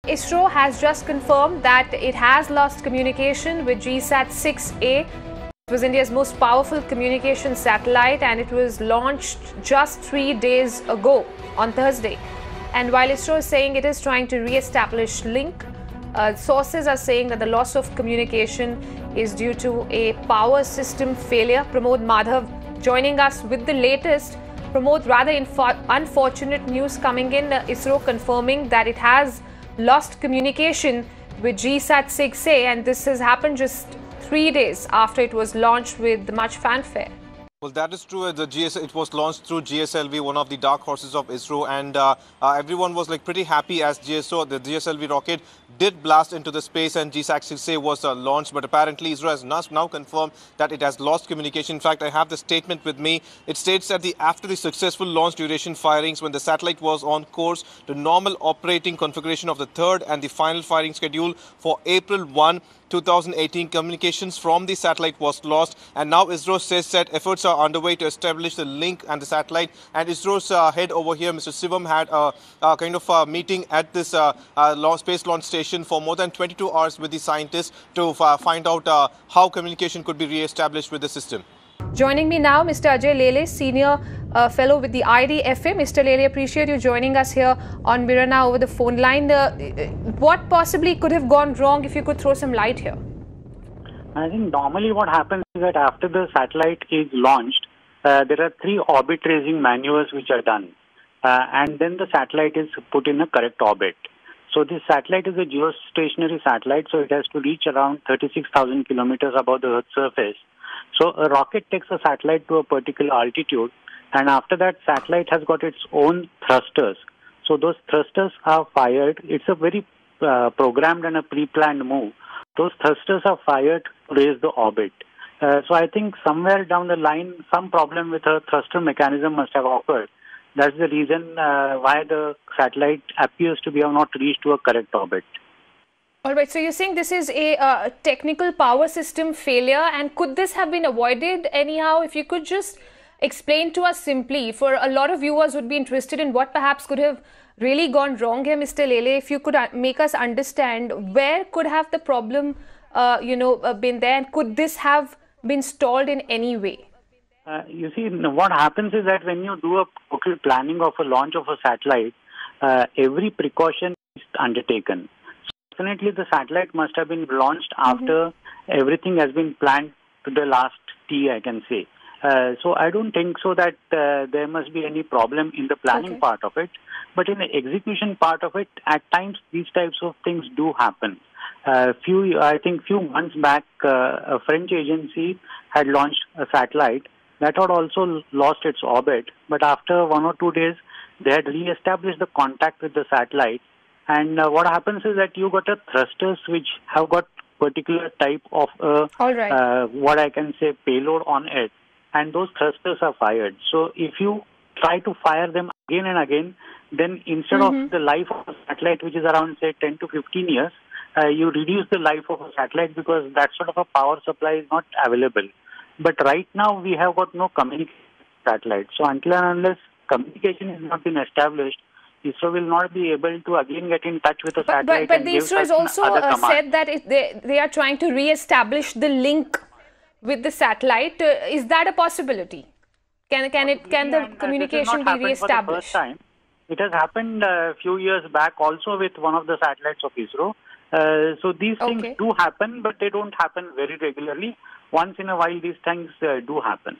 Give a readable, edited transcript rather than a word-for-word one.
ISRO has just confirmed that it has lost communication with GSAT-6A. It was India's most powerful communication satellite and it was launched just 3 days ago on Thursday. And while ISRO is saying it is trying to re-establish link, sources are saying that the loss of communication is due to a power system failure. Pramod Madhav joining us with the latest. Pramod, rather unfortunate news coming in, ISRO confirming that it has lost communication with GSAT-6A, and this has happened just 3 days after it was launched with much fanfare. Well, that is true. It was launched through GSLV, one of the dark horses of ISRO, and everyone was pretty happy as the GSLV rocket did blast into the space and GSAT-6A was launched. But apparently, ISRO has now confirmed that it has lost communication. In fact, I have the statement with me. It states that after the successful launch duration firings, when the satellite was on course to normal operating configuration of the third and the final firing schedule for April 1, 2018, communications from the satellite was lost, and now ISRO says that efforts are underway to establish the link and the satellite. And ISRO's head over here, Mr. Sivam, had a kind of a meeting at this space launch station for more than 22 hours with the scientists to find out how communication could be re-established with the system. Joining me now, Mr. Ajay Lele, Senior Fellow with the IDFA. Mr. Lele, appreciate you joining us here on Mirana over the phone line. What possibly could have gone wrong, if you could throw some light here? I think normally what happens is that after the satellite is launched, there are 3 orbit raising maneuvers which are done. And then the satellite is put in a correct orbit. So this satellite is a geostationary satellite, so it has to reach around 36,000 kilometers above the Earth's surface. So a rocket takes a satellite to a particular altitude, and after that satellite has got its own thrusters. So those thrusters are fired. It's a very programmed and a pre-planned move. Those thrusters are fired to raise the orbit. So I think somewhere down the line, some problem with a thruster mechanism must have occurred. That's the reason why the satellite appears to have not reached to a correct orbit. All right, so you're saying this is a technical power system failure, and could this have been avoided anyhow? If you could just explain to us simply, for a lot of viewers would be interested in what perhaps could have really gone wrong here, Mr. Lele. If you could make us understand where could have the problem, been there, and could this have been stalled in any way? You see, what happens is that when you do a total planning of a launch of a satellite, every precaution is undertaken. Definitely, the satellite must have been launched after everything has been planned to the last T, I can say. So I don't think so that there must be any problem in the planning part of it. But in the execution part of it, at times these types of things do happen. I think few months back, a French agency had launched a satellite that had also lost its orbit. But after 1 or 2 days, they had re-established the contact with the satellite. And what happens is that you got a thrusters which have got particular type of what I can say payload on it, and those thrusters are fired. So if you try to fire them again and again, then instead of the life of a satellite, which is around say 10 to 15 years, you reduce the life of a satellite because that sort of a power supply is not available. But right now we have got no communication satellite. So until and unless communication has not been established, ISRO will not be able to again get in touch with the satellite. But the ISRO has also said that they are trying to re-establish the link with the satellite. Is that a possibility? Can the communication be re-established? It has happened a few years back also with one of the satellites of ISRO. So these things do happen, but they don't happen very regularly. Once in a while, these things do happen.